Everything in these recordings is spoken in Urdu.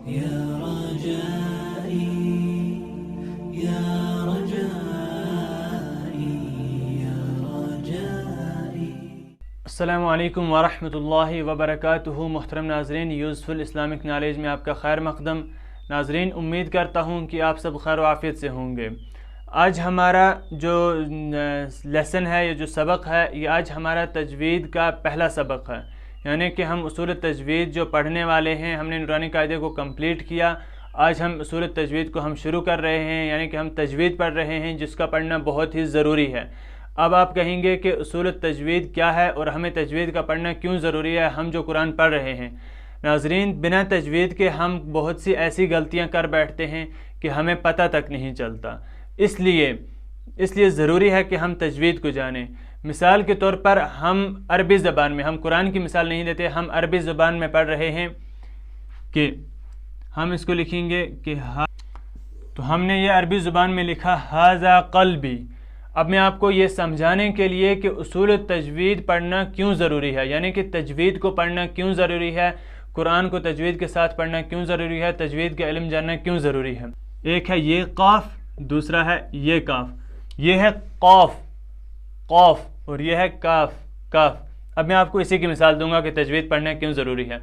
يا رجائي يا رجائي يا رجائي۔ السلام علیکم ورحمۃ اللہ وبرکاتہ۔ محترم ناظرین، یوزفل اسلامک نالج میں آپ کا خیر مقدم۔ ناظرین، امید کرتا ہوں کہ آپ سب خیر و عافیت سے ہوں گے۔ آج ہمارا جو لیسن ہے، یہ جو سبق ہے، یہ آج ہمارا تجوید کا پہلا سبق ہے، یعنی کہ ہم اصول تجوید جو پڑھنے والے ہیں، ہم نے نورانی قاعدے کو کمپلیٹ کیا۔ آج ہم اصول تجوید کو ہم شروع کر رہے ہیں، یعنی کہ ہم تجوید پڑھ رہے ہیں، جس کا پڑھنا بہت ہی ضروری ہے۔ اب آپ کہیں گے کہ اصول تجوید کیا ہے اور ہمیں تجوید کا پڑھنا کیوں ضروری ہے، ہم جو قرآن پڑھ رہے ہیں۔ ناظرین، بنا تجوید کے ہم بہت سی ایسی غلطیاں کر بیٹھتے ہیں کہ ہمیں پتہ تک نہیں چلتا۔ اس لیے ضروری ہے کہ ہم تجوید کو جانیں۔ مثال کے طور پر ہم عربی زبان میں، ہم قرآن کی مثال نہیں لیتے، ہم عربی زبان میں پڑھ رہے ہیں کہ ہم اس کو لکھیں گے کہ تو ہم نے یہ عربی زبان میں لکھا ھذا قلبی۔ اب میں آپ کو یہ سمجھانے کے لیے کہ اصول تجوید پڑھنا کیوں ضروری ہے، یعنی کہ تجوید کو پڑھنا کیوں ضروری ہے، قرآن کو تجوید کے ساتھ پڑھنا کیوں ضروری ہے، تجوید کا علم جاننا کیوں ضروری ہے۔ ایک ہے یہ قاف، دوسرا ہے یہ کاف۔ یہ ہے قاف قاف اور یہ ہے کاف کاف۔ اب میں آپ کو اسی کی مثال دوں گا کہ تجوید پڑھنا کیوں ضروری ہے۔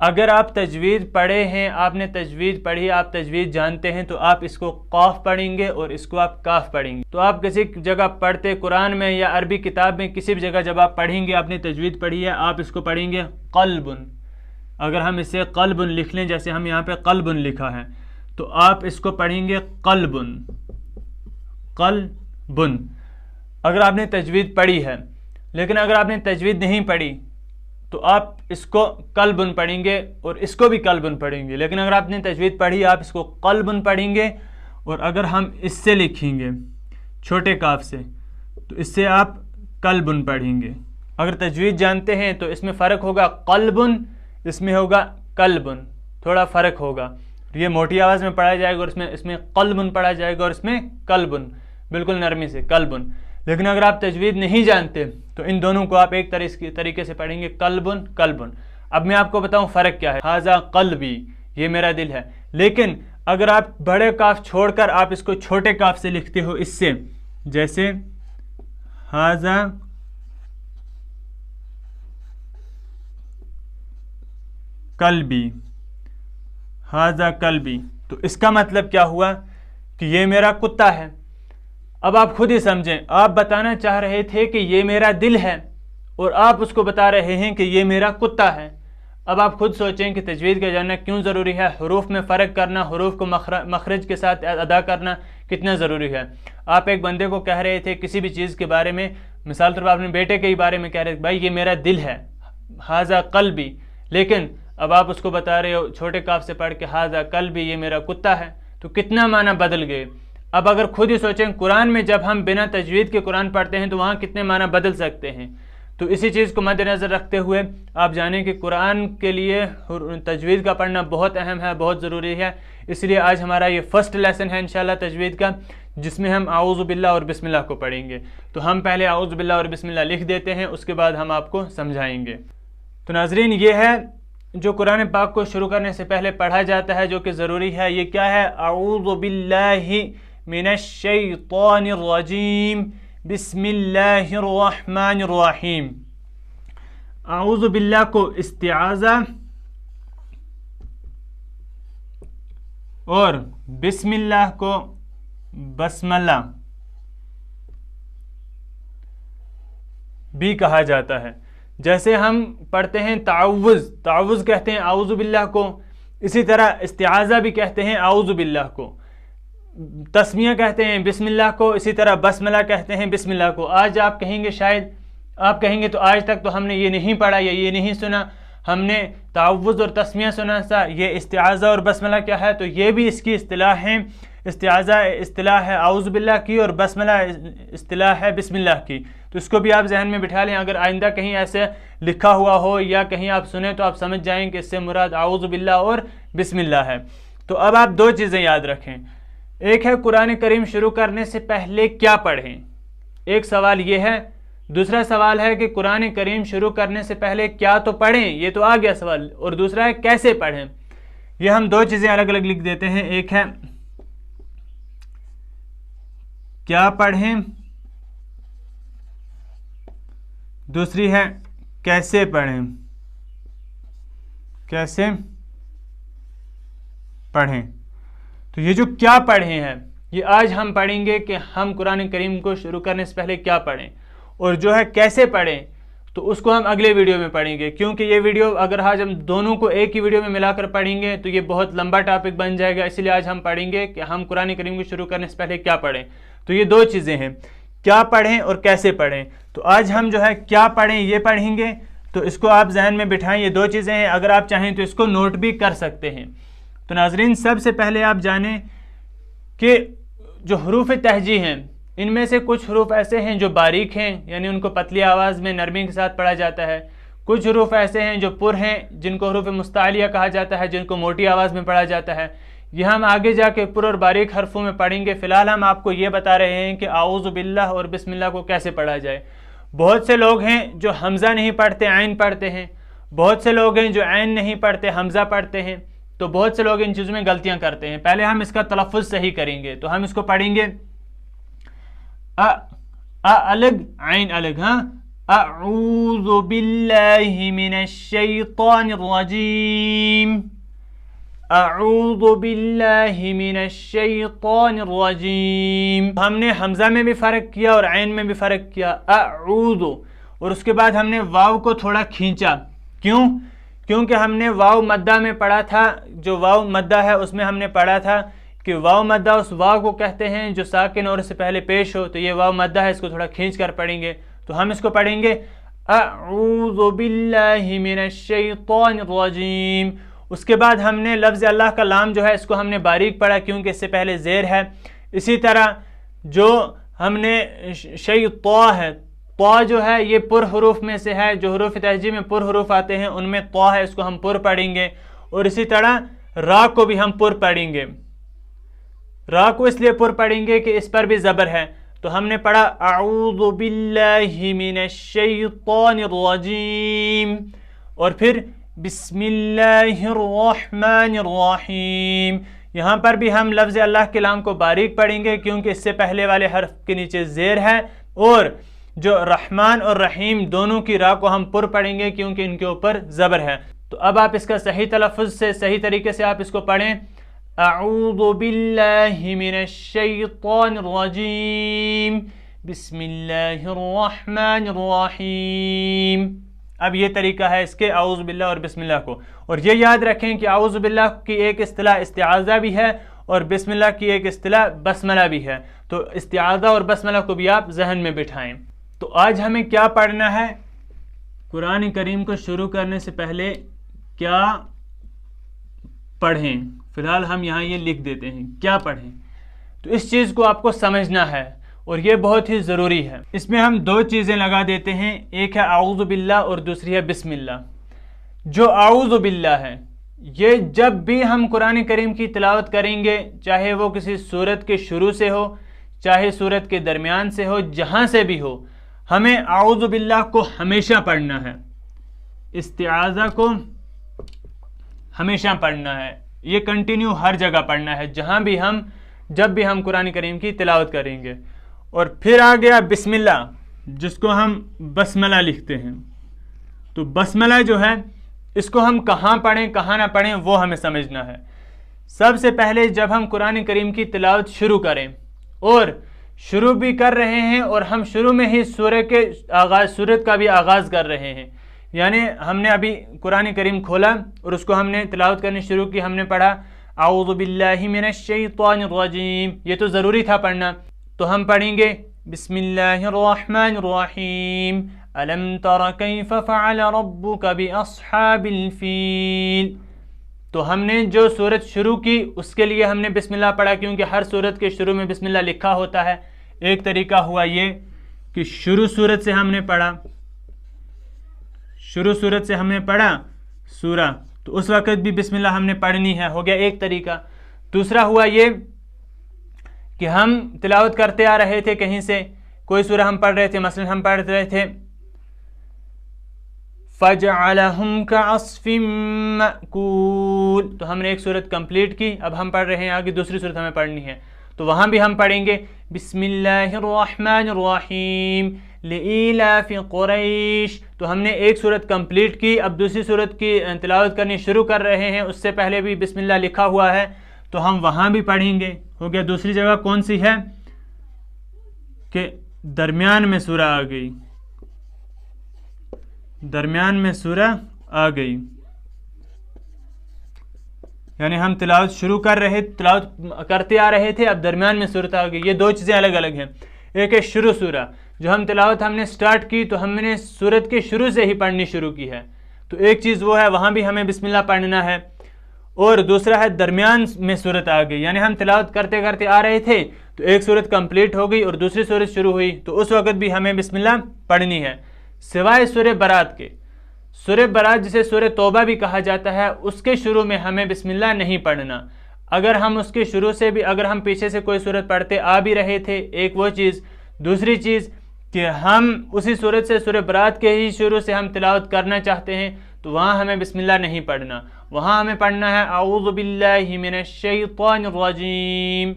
اگر آپ تجوید پڑھے ہیں، آپ نے تجوید پڑھی، آپ تجوید جانتے ہیں، تو آپ اس کو قاف پڑھیں گے اور اس کو آپ کاف پڑھیں گے۔ تو آپ کسی جگہ پڑھتے، قرآن میں یا عربی کتاب میں کسی بھی جگہ جب آپ پڑھیں گے، آپ نے تجوید پڑھی ہے، آپ اس کو پڑھیں گے قلبن۔ اگر ہم اسے قلبن لکھ لیں، جیسے ہم یہاں پہ قلبن لکھا ہے، تو آپ اس کو پڑھیں گے قلبن قلبن۔ اگر آپ نے تجوید پڑھی ہے، لیکن اگر آپ نے تجوید نہیں پڑھی تو آپ اس کو قلبن پڑھیں گے اور اس کو بھی قلبن پڑھیں گے۔ لیکن اگر آپ نے تجوید پڑھی، آپ اس کو قلبن پڑھیں گے، اور اگر ہم اس سے لکھیں گے چھوٹے کاف سے، تو اس سے آپ قلبن پڑھیں گے۔ اگر تجوید جانتے ہیں تو اس میں فرق ہوگا قلبن، اس میں ہوگا قلبن، تھوڑا فرق ہوگا۔ یہ موٹی آواز میں پڑھا جائے گا اور اس میں قلبن پڑھا جائے گا اور اس میں قلبن، بالکل نرمی سے قلبن۔ لیکن اگر آپ تجوید نہیں جانتے تو ان دونوں کو آپ ایک طریقے سے پڑھیں گے قلبن قلبن۔ اب میں آپ کو بتاؤں فرق کیا ہے۔ ھذا قلبی، یہ میرا دل ہے۔ لیکن اگر آپ بڑے کاف چھوڑ کر آپ اس کو چھوٹے کاف سے لکھتے ہو، اس سے، جیسے ھذا قلبی ھذا قلبی، تو اس کا مطلب کیا ہوا کہ یہ میرا کتا ہے۔ اب آپ خود ہی سمجھیں، آپ بتانا چاہ رہے تھے کہ یہ میرا دل ہے اور آپ اس کو بتا رہے ہیں کہ یہ میرا کتا ہے۔ اب آپ خود سوچیں کہ تجوید کا جاننا کیوں ضروری ہے، حروف میں فرق کرنا، حروف کو مخرج کے ساتھ ادا کرنا کتنا ضروری ہے۔ آپ ایک بندے کو کہہ رہے تھے کسی بھی چیز کے بارے میں، مثال طور پر اپنے بیٹے کے بارے میں کہہ رہے تھے، بھائی یہ میرا دل ہے، ھذا قلبی، لیکن اب آپ اس کو بتا رہے ہو چھوٹے کاف سے پڑھ کے ھذا قلبی، یہ میرا کتا ہے، تو کتنا معنی بدل گئے۔ اب اگر خود ہی سوچیں، قرآن میں جب ہم بنا تجوید کے قرآن پڑھتے ہیں تو وہاں کتنے معنی بدل سکتے ہیں۔ تو اسی چیز کو مد نظر رکھتے ہوئے آپ جانیں کہ قرآن کے لیے تجوید کا پڑھنا بہت اہم ہے، بہت ضروری ہے۔ اس لیے آج ہمارا یہ فرسٹ لیسن ہے انشاءاللہ تجوید کا، جس میں ہم اعوذ باللہ اور بسم اللہ کو پڑھیں گے۔ تو ہم پہلے اعوذ باللہ اور بسم اللہ لکھ دیتے ہیں، اس کے بعد ہم آپ کو سمجھائیں گے۔ تو ناظرین، یہ ہے جو قرآن پاک کو شروع کرنے سے پہلے پڑھا جاتا ہے، جو کہ ضروری ہے۔ یہ کیا ہے؟ اعوذ باللہ من الشیطان الرجیم، بسم اللہ الرحمن الرحیم۔ اعوذ باللہ کو استعاذہ اور بسم اللہ کو بسملہ بھی کہا جاتا ہے۔ جیسے ہم پڑھتے ہیں تعوذ کہتے ہیں اعوذ باللہ کو، اسی طرح استعاذہ بھی کہتے ہیں اعوذ باللہ کو، تسمیہ کہتے ہیں بسم اللہ کو، اسی طرح بسملہ کہتے ہیں بسم اللہ کو۔ آج آپ کہیں گے، شاید آپ کہیں گے تو آج تک تو ہم نے یہ نہیں پڑھا یا یہ نہیں سنا، ہم نے تعوذ اور تسمیہ سنا تھا، یہ استعاذہ اور بسملہ کیا ہے؟ تو یہ بھی اس کی اصطلاح ہے۔ استعاذہ اصطلاح ہے اعوذ باللہ کی اور بسملہ اصطلاح ہے بسم اللہ کی۔ تو اس کو بھی آپ ذہن میں بٹھا لیں، اگر آئندہ کہیں ایسے لکھا ہوا ہو یا کہیں آپ سنیں تو آپ سمجھ جائیں کہ اس سے مراد اعوذ باللہ اور بسم اللہ ہے۔ تو اب آپ دو چیزیں یاد رکھیں، ایک ہے قرآن کریم شروع کرنے سے پہلے کیا پڑھیں، ایک سوال یہ ہے، دوسرا سوال ہے کہ قرآن کریم شروع کرنے سے پہلے کیا تو پڑھیں، یہ تو آ گیا سوال، اور دوسرا ہے کیسے پڑھیں۔ یہ ہم دو چیزیں الگ الگ لکھ دیتے ہیں، ایک ہے کیا پڑھیں، دوسری ہے کیسے پڑھیں، کیسے پڑھیں۔ تو یہ جو کیا پڑھیں ہے، یہ آج ہم پڑھیں گے کہ ہم قرآن کریم کو شروع کرنے سے پہلے کیا پڑھیں، اور جو ہے کیسے پڑھیں تو اس کو ہم اگلے ویڈیو میں پڑھیں گے، کیونکہ یہ ویڈیو اگر آج ہم دونوں کو ایک ہی ویڈیو میں ملا کر پڑھیں گے تو یہ بہت لمبا ٹاپک بن جائے گا، اسی لیے آج ہم پڑھیں گے کہ ہم قرآن کریم کو شروع کرنے سے پہلے کیا پڑھیں۔ تو یہ دو چیزیں ہیں، کیا پڑھیں اور کیسے پڑھیں۔ تو آج ہم جو ہے کیا پڑھیں یہ پڑھیں گے، تو اس کو آپ ذہن میں بٹھائیں، یہ دو چیزیں ہیں، اگر آپ چاہیں تو اس کو نوٹ بھی کر سکتے ہیں۔ تو ناظرین، سب سے پہلے آپ جانیں کہ جو حروف تہجی ہیں ان میں سے کچھ حروف ایسے ہیں جو باریک ہیں، یعنی ان کو پتلی آواز میں نرمی کے ساتھ پڑھا جاتا ہے، کچھ حروف ایسے ہیں جو پر ہیں جن کو حروف مستعلیہ کہا جاتا ہے، جن کو موٹی آواز میں پڑھا جاتا ہے۔ یہ ہم آگے جا کے پر اور باریک حرفوں میں پڑھیں گے، فی الحال ہم آپ کو یہ بتا رہے ہیں کہ اعوذ باللہ اور بسم اللہ کو کیسے پڑھا جائے۔ بہت سے لوگ ہیں جو حمزہ نہیں پڑھتے، عین پڑھتے ہیں، بہت سے لوگ ہیں جو عین نہیں پڑھتے، حمزہ پڑھتے ہیں، تو بہت سے لوگ ان چیزوں میں غلطیاں کرتے ہیں۔ پہلے ہم اس کا تلفظ صحیح کریں گے، تو ہم اس کو پڑھیں گے الگ عین الگ، ہاں، اعوذ باللہ من الشیطان الرجیم، اعوذ باللہ من الشیطان الرجیم۔ ہم نے حمزہ میں بھی فرق کیا اور عین میں بھی فرق کیا، اعوذ، اور اس کے بعد ہم نے واو کو تھوڑا کھینچا، کیوں؟ کیونکہ ہم نے واو مدہ میں پڑھا تھا، جو واو مدہ ہے اس میں ہم نے پڑھا تھا کہ واو مدہ اس واو کو کہتے ہیں جو ساکن اور اس سے پہلے پیش ہو، تو یہ واو مدہ ہے، اس کو تھوڑا کھینچ کر پڑھیں گے۔ تو ہم اس کو پڑھیں گے اعوذ باللہ من الشیطان الرجیم۔ اس کے بعد ہم نے لفظ اللہ کا لام جو ہے اس کو ہم نے باریک پڑھا کیونکہ اس سے پہلے زیر ہے۔ اسی طرح جو ہم نے شیطا ہے، طا جو ہے یہ پر حروف میں سے ہے، جو حروف تہجی میں پر حروف آتے ہیں ان میں طا ہے، اس کو ہم پر پڑھیں گے، اور اسی طرح را کو بھی ہم پر پڑھیں گے۔ را کو اس لیے پر پڑھیں گے کہ اس پر بھی زبر ہے، تو ہم نے پڑھا اعوذ باللہ من الشیطان الرجیم، اور پھر بسم اللہ الرحمن الرحیم۔ یہاں پر بھی ہم لفظ اللہ کے لام کو باریک پڑھیں گے کیونکہ اس سے پہلے والے حرف کے نیچے زیر ہے، اور جو رحمان اور رحیم دونوں کی را کو ہم پر پڑھیں گے کیونکہ ان کے اوپر زبر ہے۔ تو اب آپ اس کا صحیح تلفظ سے صحیح طریقے سے آپ اس کو پڑھیں، اعوذ باللہ من الشیطان الرجیم، بسم اللہ الرحمن الرحیم۔ اب یہ طریقہ ہے اس کے اعوذ باللہ اور بسم اللہ کو، اور یہ یاد رکھیں کہ اعوذ باللہ کی ایک اصطلاح استعاذہ بھی ہے اور بسم اللہ کی ایک اصطلاح بسملہ بھی ہے، تو استعاذہ اور بسملہ کو بھی آپ ذہن میں بٹھائیں۔ تو آج ہمیں کیا پڑھنا ہے؟ قرآن کریم کو شروع کرنے سے پہلے کیا پڑھیں، فی الحال ہم یہاں یہ لکھ دیتے ہیں کیا پڑھیں۔ تو اس چیز کو آپ کو سمجھنا ہے اور یہ بہت ہی ضروری ہے۔ اس میں ہم دو چیزیں لگا دیتے ہیں، ایک ہے اعوذ باللہ اور دوسری ہے بسم اللہ۔ جو اعوذ باللہ ہے یہ جب بھی ہم قرآن کریم کی تلاوت کریں گے، چاہے وہ کسی سورت کے شروع سے ہو، چاہے سورت کے درمیان سے ہو، جہاں سے بھی ہو، ہمیں اعوذ باللہ کو ہمیشہ پڑھنا ہے، استعاذہ کو ہمیشہ پڑھنا ہے، یہ کنٹینیو ہر جگہ پڑھنا ہے، جب بھی ہم قرآن کریم کی تلاوت کریں گے۔ اور پھر آ گیا بسم اللہ، جس کو ہم بسملہ لکھتے ہیں۔ تو بسملہ جو ہے اس کو ہم کہاں پڑھیں کہاں نہ پڑھیں وہ ہمیں سمجھنا ہے۔ سب سے پہلے جب ہم قرآن کریم کی تلاوت شروع کریں، اور شروع بھی کر رہے ہیں اور ہم شروع میں ہی سورت کا بھی آغاز کر رہے ہیں، یعنی ہم نے ابھی قرآن کریم کھولا اور اس کو ہم نے تلاوت کرنی شروع کی، ہم نے پڑھا اعوذ باللہ من الشیطان الرجیم، یہ تو ضروری تھا پڑھنا، تو ہم پڑھیں گے بسم اللہ الرحمن الرحیم، الم تر کیف فعل ربک باصحاب الفیل۔ تو ہم نے جو سورت شروع کی اس کے لیے ہم نے بسم اللہ پڑھا کیونکہ ہر سورت کے شروع میں بسم اللہ لکھا ہوتا ہے۔ ایک طریقہ ہوا یہ کہ شروع سورت سے ہم نے پڑھا، سورہ، تو اس وقت بھی بسم اللہ ہم نے پڑھنی ہے، ہو گیا ایک طریقہ۔ دوسرا ہوا یہ کہ ہم تلاوت کرتے آ رہے تھے، کہیں سے کوئی سورہ ہم پڑھ رہے تھے، مثلا ہم پڑھ رہے تھے فَجَعَلَهُمْ كَعَصْفٍ مَأْكُولٍ. تو ہم نے ایک صورت کمپلیٹ کی. اب ہم پڑھ رہے ہیں آگے دوسری صورت ہمیں پڑھنی ہے. تو وہاں بھی ہم پڑھیں گے بسم اللہ الرحمن الرحیم لإیلاف قریش. تو ہم نے ایک صورت کمپلیٹ کی. اب دوسری صورت کی تلاوت کرنی شروع کر رہے ہیں. اس سے پہلے بھی بسم اللہ لکھا ہوا ہے تو ہم وہاں بھی پڑھیں گے. ہو گیا. دوسری جگہ کون سی ہے کہ درمیان میں سورہ آ گئی. درمیان میں سورہ آ گئی یعنی ہم تلاوت شروع تلاوت کرتے آ رہے تھے, اب درمیان میں سورت آ گئی. یہ دو چیزیں الگ الگ ہیں. ایک ہے شروع سورہ, جو ہم تلاوت ہم نے سٹارٹ کی تو ہم نے سورت کے شروع سے ہی پڑھنی شروع کی ہے, تو ایک چیز وہ ہے وہاں بھی ہمیں بسم اللہ پڑھنا ہے. اور دوسرا ہے درمیان میں سورت آ گئی یعنی ہم تلاوت کرتے کرتے آ رہے تھے تو ایک سورت کمپلیٹ ہو گئی اور دوسری سورت شروع ہوئی, تو اس وقت بھی ہمیں بسم اللہ پڑھنی ہے, سوائے سورہ برات کے. سورہ برات جسے سورہ توبہ بھی کہا جاتا ہے, اس کے شروع میں ہمیں بسم اللہ نہیں پڑھنا. اگر ہم اس کے شروع سے بھی اگر ہم پیچھے سے کوئی سورت پڑھتے آ بھی رہے تھے, ایک وہ چیز. دوسری چیز کہ ہم اسی سورت سے سورہ برات کے ہی شروع سے ہم تلاوت کرنا چاہتے ہیں تو وہاں ہمیں بسم اللہ نہیں پڑھنا. وہاں ہمیں پڑھنا ہے اعوذ باللہ من الشیطان الرجیم,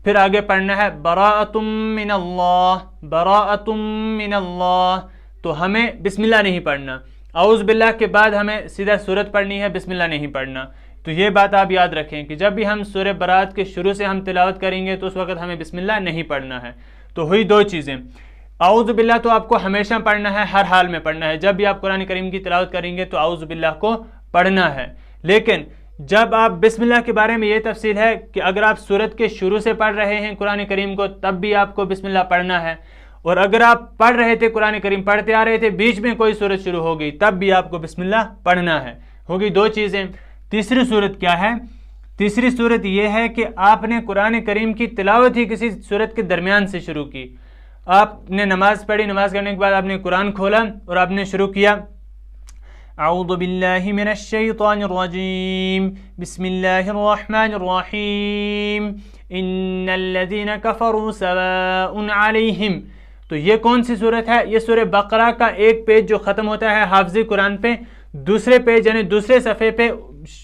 پھر آگے پڑھنا ہے براءۃ من اللہ, براءۃ من اللہ. تو ہمیں بسم اللہ نہیں پڑھنا. اعوذ باللہ کے بعد ہمیں سیدھا سورت پڑھنی ہے, بسم اللہ نہیں پڑھنا. تو یہ بات آپ یاد رکھیں کہ جب بھی ہم سورہ برات کے شروع سے ہم تلاوت کریں گے تو اس وقت ہمیں بسم اللہ نہیں پڑھنا ہے. تو ہوئی دو چیزیں. اعوذ باللہ تو آپ کو ہمیشہ پڑھنا ہے, ہر حال میں پڑھنا ہے. جب بھی آپ قرآن کریم کی تلاوت کریں گے تو اعوذ باللہ کو پڑھنا ہے. لیکن جب آپ بسم اللہ کے بارے میں یہ تفصیل ہے کہ اگر آپ سورت کے شروع سے پڑھ رہے ہیں قرآن کریم کو تب بھی آپ کو بسم اللہ پڑھنا ہے, اور اگر آپ پڑھ رہے تھے قرآن کریم پڑھتے آ رہے تھے بیچ میں کوئی سورت شروع ہو گئی تب بھی آپ کو بسم اللہ پڑھنا ہے. ہوگی دو چیزیں. تیسری صورت کیا ہے؟ تیسری صورت یہ ہے کہ آپ نے قرآن کریم کی تلاوت ہی کسی صورت کے درمیان سے شروع کی. آپ نے نماز پڑھی, نماز کرنے کے بعد آپ نے قرآن کھولا اور آپ نے شروع کیا اعوذ باللہ من الشیطان الرجیم بسم اللہ الرحمن الرحیم ان الذین کفروا سواء علیہم. تو یہ کون سی صورت ہے؟ یہ سورہ بقرہ کا ایک پیج جو ختم ہوتا ہے حافظ قرآن پہ, دوسرے پیج یعنی دوسرے صفحے پہ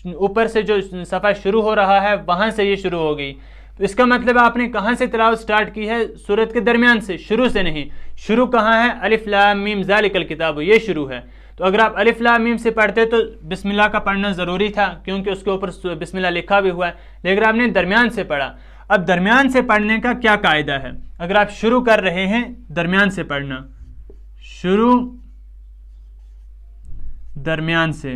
اوپر سے جو صفحہ شروع ہو رہا ہے وہاں سے یہ شروع ہو گئی. تو اس کا مطلب آپ نے کہاں سے تلاوت سٹارٹ کی ہے؟ سورت کے درمیان سے, شروع سے نہیں. شروع کہاں ہے؟ الف لام میم ذالک الکتاب, یہ شروع ہے. تو اگر آپ الف لام میم سے پڑھتے تو بسم اللہ کا پڑھنا ضروری تھا کیونکہ اس کے اوپر بسم اللہ لکھا بھی ہوا ہے, لیکن آپ نے درمیان سے پڑھا. اب درمیان سے پڑھنے کا کیا قاعدہ ہے؟ اگر آپ شروع کر رہے ہیں درمیان سے پڑھنا, شروع درمیان سے,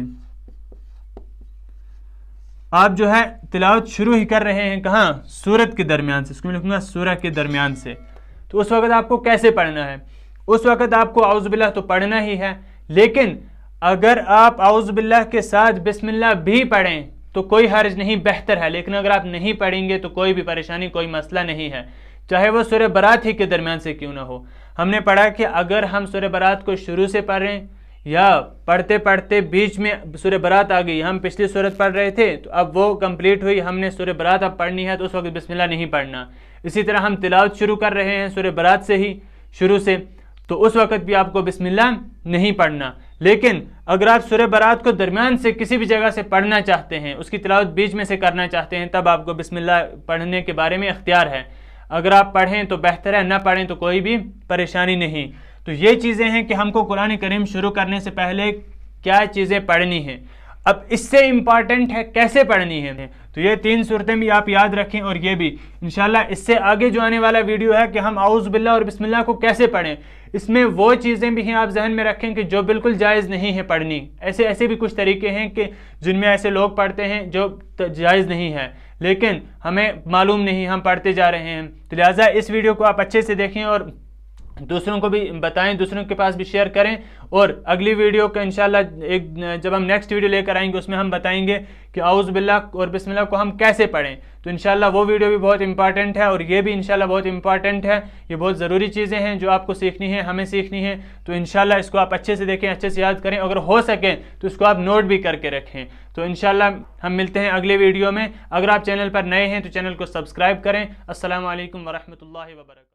آپ جو ہے تلاوت شروع ہی کر رہے ہیں کہاں؟ سورت کے درمیان سے. اس کو میں لکھوں گا سورہ کے درمیان سے. تو اس وقت آپ کو کیسے پڑھنا ہے؟ اس وقت آپ کو اعوذ باللہ تو پڑھنا ہی ہے, لیکن اگر آپ اعوذ باللہ کے ساتھ بسم اللہ بھی پڑھیں تو کوئی حرج نہیں, بہتر ہے. لیکن اگر آپ نہیں پڑھیں گے تو کوئی بھی پریشانی, کوئی مسئلہ نہیں ہے, چاہے وہ سورہ برات ہی کے درمیان سے کیوں نہ ہو. ہم نے پڑھا کہ اگر ہم سورہ برات کو شروع سے پڑھیں یا پڑھتے پڑھتے بیچ میں سورہ برات آ گئی, ہم پچھلی سورت پڑھ رہے تھے تو اب وہ کمپلیٹ ہوئی, ہم نے سورہ برات اب پڑھنی ہے تو اس وقت بسم اللہ نہیں پڑھنا. اسی طرح ہم تلاوت شروع کر رہے ہیں سورہ برات سے ہی شروع سے, تو اس وقت بھی آپ کو بسم اللہ نہیں پڑھنا. لیکن اگر آپ سورہ برات کو درمیان سے کسی بھی جگہ سے پڑھنا چاہتے ہیں, اس کی تلاوت بیچ میں سے کرنا چاہتے ہیں, تب آپ کو بسم اللہ پڑھنے کے بارے میں اختیار ہے. اگر آپ پڑھیں تو بہتر ہے, نہ پڑھیں تو کوئی بھی پریشانی نہیں. تو یہ چیزیں ہیں کہ ہم کو قرآن کریم شروع کرنے سے پہلے کیا چیزیں پڑھنی ہیں. اب اس سے امپارٹنٹ ہے کیسے پڑھنی ہے. تو یہ تین صورتیں بھی آپ یاد رکھیں, اور یہ بھی انشاءاللہ اس سے آگے جو آنے والا ویڈیو ہے کہ ہم اعوذ باللہ اور بسم اللہ کو کیسے پڑھیں, اس میں وہ چیزیں بھی ہیں آپ ذہن میں رکھیں کہ جو بالکل جائز نہیں ہے پڑھنی. ایسے بھی کچھ طریقے ہیں کہ جن میں ایسے لوگ پڑھتے ہیں جو جائز نہیں ہے, لیکن ہمیں معلوم نہیں, ہم پڑھتے جا رہے ہیں. تو لہٰذا اس ویڈیو کو آپ اچھے سے دیکھیں اور دوسروں کو بھی بتائیں, دوسروں کے پاس بھی شیئر کریں. اور اگلی ویڈیو کا انشاءاللہ جب ہم نیکسٹ ویڈیو لے کر آئیں گے اس میں ہم بتائیں گے کہ اعوذ باللہ اور بسم اللہ کو ہم کیسے پڑھیں. تو انشاءاللہ وہ ویڈیو بھی بہت امپارٹنٹ ہے, اور یہ بھی انشاءاللہ بہت امپارٹنٹ ہے. یہ بہت ضروری چیزیں ہیں جو آپ کو سیکھنی ہیں, ہمیں سیکھنی ہیں. تو انشاءاللہ اس کو آپ اچھے سے دیکھیں, اچھے سے یاد کریں, اگر ہو سکے تو اس کو آپ نوٹ بھی کر کے رکھیں. تو انشاءاللہ ہم ملتے ہیں اگلے ویڈیو میں. اگر آپ چینل پر نئے ہیں تو چینل کو سبسکرائب کریں. السلام علیکم ورحمۃ اللہ وبرکاتہ.